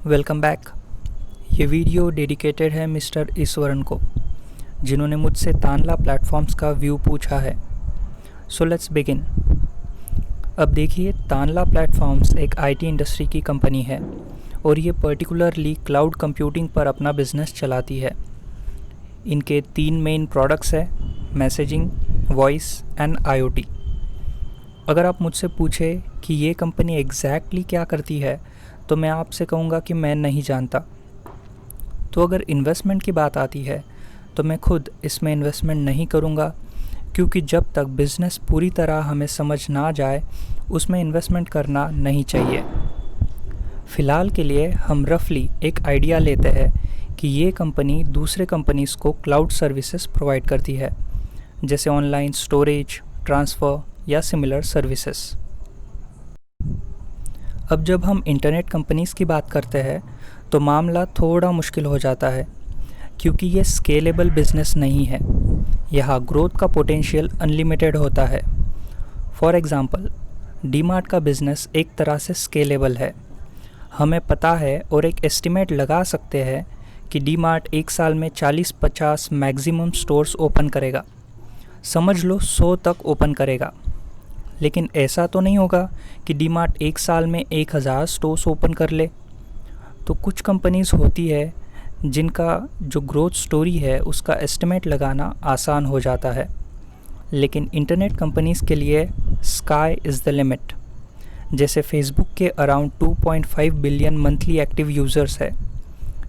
Welcome back. ये video dedicated है mister Eswaran को, जिन्होंने मुझसे तानला प्लेटफॉर्म्स का व्यू पूछा है। So let's begin. अब देखिए, तानला प्लेटफॉर्म्स एक आईटी इंडस्ट्री की कंपनी है और ये पर्टिकुलरली क्लाउड कंप्यूटिंग पर अपना बिजनेस चलाती है। इनके 3 मेन प्रोडक्ट्स हैं: मैसेजिंग, वॉइस एंड आईओटी। अगर आप मुझसे पूछे कि ये कंपनी एग्जैक्टली क्या करती है, तो मैं आपसे कहूँगा कि मैं नहीं जानता। तो अगर इन्वेस्टमेंट की बात आती है तो मैं खुद इसमें इन्वेस्टमेंट नहीं करूँगा, क्योंकि जब तक बिज़नेस पूरी तरह हमें समझ ना जाए उसमें इन्वेस्टमेंट करना नहीं चाहिए। फ़िलहाल के लिए हम रफली एक आइडिया लेते हैं कि ये कंपनी दूसरे कंपनीज़ को क्लाउड सर्विसेज प्रोवाइड करती है, जैसे ऑनलाइन स्टोरेज, ट्रांसफ़र या सिमिलर सर्विसेज। अब जब हम इंटरनेट कंपनीज़ की बात करते हैं तो मामला थोड़ा मुश्किल हो जाता है, क्योंकि ये स्केलेबल बिजनेस नहीं है। यहाँ ग्रोथ का पोटेंशियल अनलिमिटेड होता है। फॉर एग्ज़ाम्पल, डीमार्ट का बिज़नेस एक तरह से स्केलेबल है। हमें पता है और एक एस्टिमेट लगा सकते हैं कि डीमार्ट एक साल में 40-50 मैक्सिमम स्टोर्स ओपन करेगा। समझ लो 100 तक ओपन करेगा। लेकिन ऐसा तो नहीं होगा कि डीमार्ट एक साल में 1000 स्टोर्स ओपन कर ले। तो कुछ कंपनीज़ होती है जिनका जो ग्रोथ स्टोरी है उसका एस्टिमेट लगाना आसान हो जाता है, लेकिन इंटरनेट कंपनीज़ के लिए स्काई इज़ द लिमिट। जैसे फेसबुक के around 2.5 billion monthly active users है,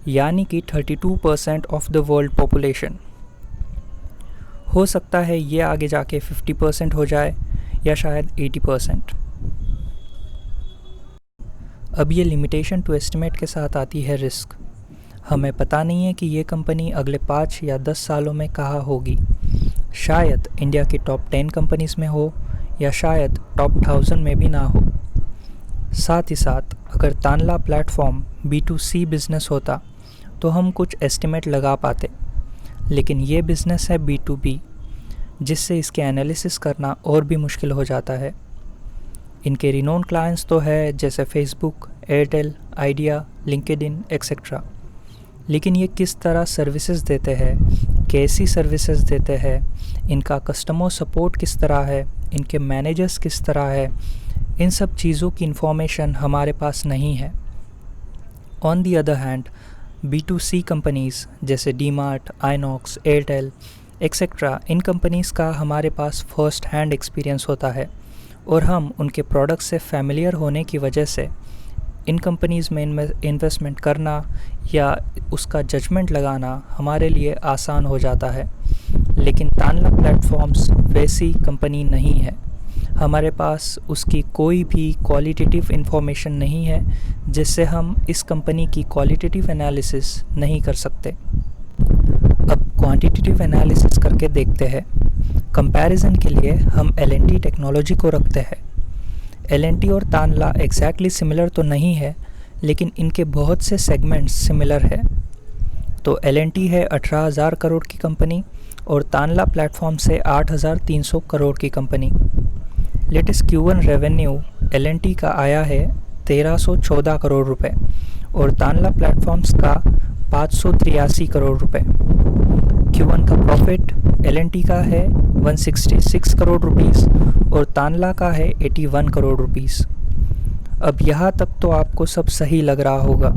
यानी कि 32% ऑफ द वर्ल्ड पॉपुलेशन। हो सकता है ये आगे जाके 50% हो जाए या शायद 80%। अब ये लिमिटेशन टू एस्टिमेट के साथ आती है रिस्क। हमें पता नहीं है कि ये कंपनी अगले 5 या 10 सालों में कहाँ होगी। शायद इंडिया की टॉप 10 कंपनीज़ में हो या शायद टॉप 1000 में भी ना हो। साथ ही साथ अगर तानला प्लेटफॉर्म B2C बिज़नेस होता तो हम कुछ एस्टिमेट लगा पाते, लेकिन ये बिज़नेस है B2B, जिससे इसके एनालिसिस करना और भी मुश्किल हो जाता है। इनके रिनोन क्लाइंट्स तो है जैसे Facebook, Airtel, idea, LinkedIn etcetera. लेकिन ये किस तरह सर्विसेज देते हैं, कैसी सर्विसेज देते हैं, इनका कस्टमर सपोर्ट किस तरह है, इनके मैनेजर्स किस तरह है, इन सब चीज़ों की इन्फॉर्मेशन हमारे पास नहीं है। On the other hand, B2C companies जैसे डीमार्ट, आइनॉक्स, एयरटेल एक्सेट्रा, इन कंपनीज़ का हमारे पास फर्स्ट हैंड एक्सपीरियंस होता है और हम उनके प्रोडक्ट से फैमिलियर होने की वजह से इन कंपनीज़ में इन्वेस्टमेंट करना या उसका जजमेंट लगाना हमारे लिए आसान हो जाता है। लेकिन तानला प्लेटफॉर्म्स वैसी कंपनी नहीं है। हमारे पास उसकी कोई भी क्वालिटेटिव इंफॉर्मेशन नहीं है, जिससे हम इस कंपनी की क्वालिटेटिव एनालिसिस नहीं कर सकते। अब क्वांटिटेटिव एनालिसिस करके देखते हैं। कंपैरिजन के लिए हम L&T टेक्नोलॉजी को रखते हैं। L&T और तानला एग्जैक्टली सिमिलर तो नहीं है, लेकिन इनके बहुत से सेगमेंट्स सिमिलर है। तो L&T है 18,000 करोड़ की कंपनी और तानला प्लेटफॉर्म से 8,300 करोड़ की company. Latest Q1 revenue L&T का आया है 1314 करोड़ रुपए और तानला प्लेटफॉर्म्स का 583 करोड़ रुपए। Q1 का प्रॉफिट L&T का है 166 करोड़ रुपीस और तानला का है 81 करोड़ रुपीस। अब यहाँ तक तो आपको सब सही लग रहा होगा।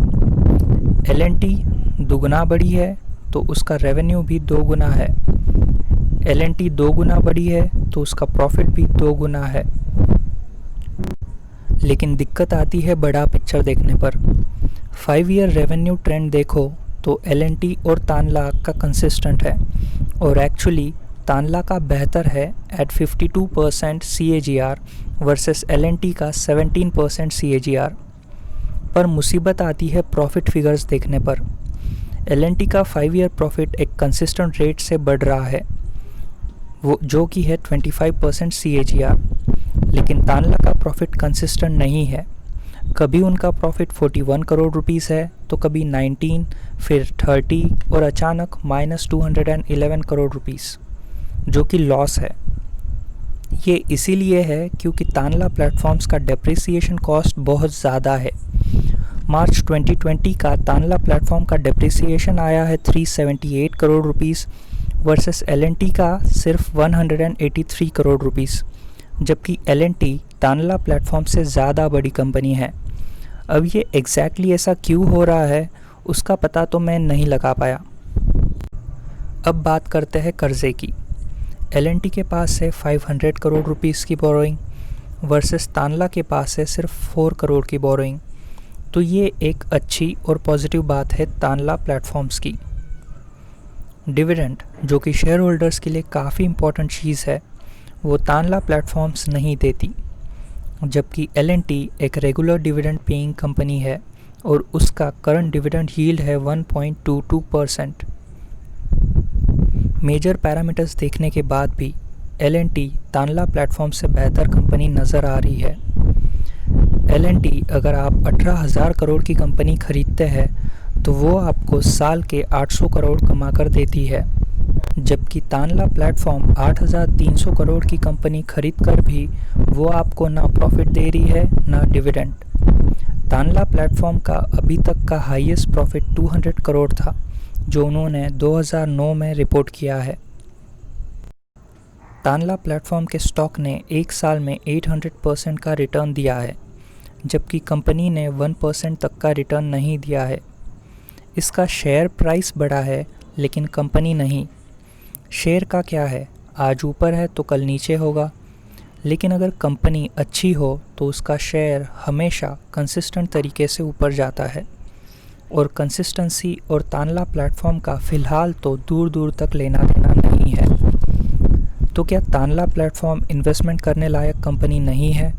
L&T दुगुना बड़ी है तो उसका रेवेन्यू भी 2 गुना है। L&T 2 गुना बड़ी है तो उसका प्रॉफिट भी 2 गुना है। लेकिन दिक्कत आती है बड़ा पिक्चर देखने पर। 5 ईयर रेवेन्यू ट्रेंड देखो तो L&T और तानला का कंसिस्टेंट है और एक्चुअली तानला का बेहतर है एट 52% CAGR वर्सेस L&T का 17% CAGR। पर मुसीबत आती है प्रॉफिट फिगर्स देखने पर। L&T का 5 ईयर प्रॉफिट एक कंसिस्टेंट रेट से बढ़ रहा है, वो जो कि है 25% CAGR, लेकिन तानला का प्रॉफिट कंसिस्टेंट नहीं है। कभी उनका प्रॉफिट 41 करोड़ रुपीस है तो कभी 19, फिर 30 और अचानक -211 करोड़ रुपीस, जो कि लॉस है। ये इसीलिए है क्योंकि तानला प्लेटफॉर्म्स का डेप्रिसिएशन कॉस्ट बहुत ज़्यादा है। मार्च 2020 का तानला प्लेटफॉर्म का डिप्रिसिएशन आया है 378 करोड़ रुपीस वर्सेस एल&टी का सिर्फ 183 करोड़ रुपीस, जबकि एल&टी तानला प्लेटफॉर्म से ज़्यादा बड़ी कंपनी है। अब ये एग्जैक्टली ऐसा क्यों हो रहा है उसका पता तो मैं नहीं लगा पाया। अब बात करते हैं कर्ज़े की। एल&टी के पास है 500 करोड़ रुपीस की बोरोइंग वर्सेस तानला के पास है सिर्फ 4 करोड़ की बोरोइंग। तो ये एक अच्छी और पॉजिटिव बात है तानला प्लेटफॉर्म्स की। डिविडेंड, जो कि शेयर होल्डर्स के लिए काफ़ी इम्पोर्टेंट चीज़ है, वो तानला प्लेटफॉर्म्स नहीं देती, जबकि एल&टी एक रेगुलर डिविडेंड पेइंग कंपनी है और उसका करंट डिविडेंड यील्ड है 1.22%। मेजर पैरामीटर्स देखने के बाद भी एल&टी तानला प्लेटफॉर्म से बेहतर कंपनी नज़र आ रही है। एल&टी अगर आप 18,000 करोड़ की कंपनी खरीदते हैं तो वो आपको साल के 800 करोड़ कमा कर देती है, जबकि तानला प्लेटफॉर्म 8,300 करोड़ की कंपनी खरीद कर भी वो आपको ना प्रॉफिट दे रही है ना डिविडेंड। तानला प्लेटफॉर्म का अभी तक का हाईएस्ट प्रॉफिट 200 करोड़ था, जो उन्होंने 2009 में रिपोर्ट किया है। तानला प्लेटफॉर्म के स्टॉक ने एक साल में 800% का रिटर्न दिया है, जबकि कंपनी ने 1% तक का रिटर्न नहीं दिया है। इसका शेयर प्राइस बढ़ा है लेकिन कंपनी नहीं। शेयर का क्या है, आज ऊपर है तो कल नीचे होगा, लेकिन अगर कंपनी अच्छी हो तो उसका शेयर हमेशा कंसिस्टेंट तरीके से ऊपर जाता है। और कंसिस्टेंसी और तानला प्लेटफॉर्म का फ़िलहाल तो दूर दूर तक लेना देना नहीं है। तो क्या तानला प्लेटफॉर्म इन्वेस्टमेंट करने लायक कंपनी नहीं है?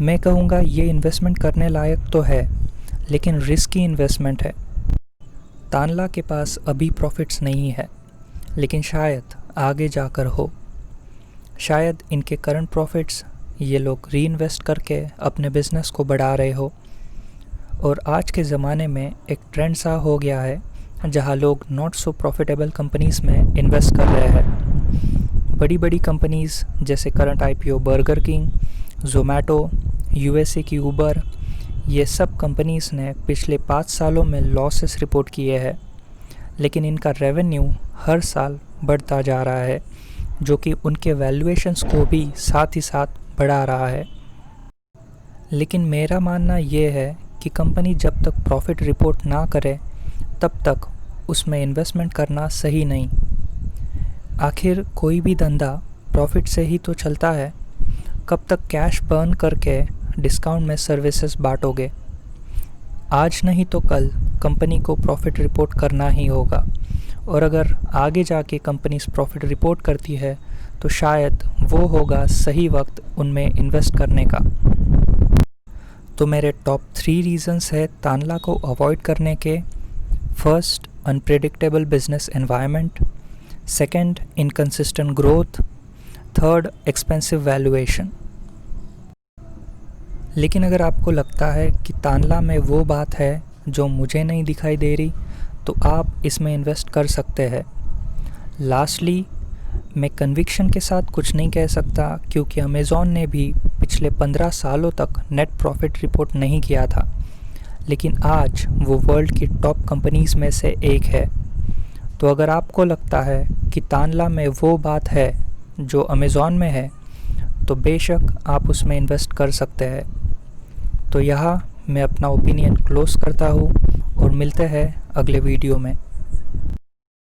मैं कहूँगा ये इन्वेस्टमेंट करने लायक तो है, लेकिन रिस्की इन्वेस्टमेंट है। तानला के पास अभी प्रॉफिट्स नहीं है, लेकिन शायद आगे जाकर हो। शायद इनके करंट प्रॉफिट्स ये लोग री इन्वेस्ट करके अपने बिज़नेस को बढ़ा रहे हो। और आज के ज़माने में एक ट्रेंड सा हो गया है जहां लोग नॉट सो प्रॉफिटेबल कंपनीज़ में इन्वेस्ट कर रहे हैं। बड़ी बड़ी कंपनीज़ जैसे current IPO burger king, Zomato, USA की ऊबर, ये सब कंपनीज़ ने पिछले 5 सालों में लॉसेस रिपोर्ट किए हैं, लेकिन इनका रेवेन्यू हर साल बढ़ता जा रहा है, जो कि उनके वैल्यूएशंस को भी साथ ही साथ बढ़ा रहा है। लेकिन मेरा मानना ये है कि कंपनी जब तक प्रॉफिट रिपोर्ट ना करे तब तक उसमें इन्वेस्टमेंट करना सही नहीं। आखिर कोई भी धंधा प्रॉफिट से ही तो चलता है। कब तक कैश बर्न करके डिस्काउंट में सर्विसेज बांटोगे? आज नहीं तो कल कंपनी को प्रॉफिट रिपोर्ट करना ही होगा, और अगर आगे जाके कंपनी प्रॉफिट रिपोर्ट करती है तो शायद वो होगा सही वक्त उनमें इन्वेस्ट करने का। तो मेरे टॉप 3 रीज़न्स है तानला को अवॉइड करने के। First, unpredictable business environment. Second, inconsistent growth. Third, expensive valuation. लेकिन अगर आपको लगता है कि तानला में वो बात है जो मुझे नहीं दिखाई दे रही, तो आप इसमें इन्वेस्ट कर सकते हैं। लास्टली, मैं कन्विक्शन के साथ कुछ नहीं कह सकता क्योंकि अमेज़ॉन ने भी पिछले 15 सालों तक नेट प्रॉफिट रिपोर्ट नहीं किया था, लेकिन आज वो वर्ल्ड की टॉप कंपनीज़ में से एक है। तो अगर आपको लगता है कि तानला में वो बात है जो अमेज़ॉन में है, तो बेशक आप उसमें इन्वेस्ट कर सकते हैं। तो यहाँ मैं अपना ओपिनियन क्लोज़ करता हूँ और मिलते हैं अगले वीडियो में।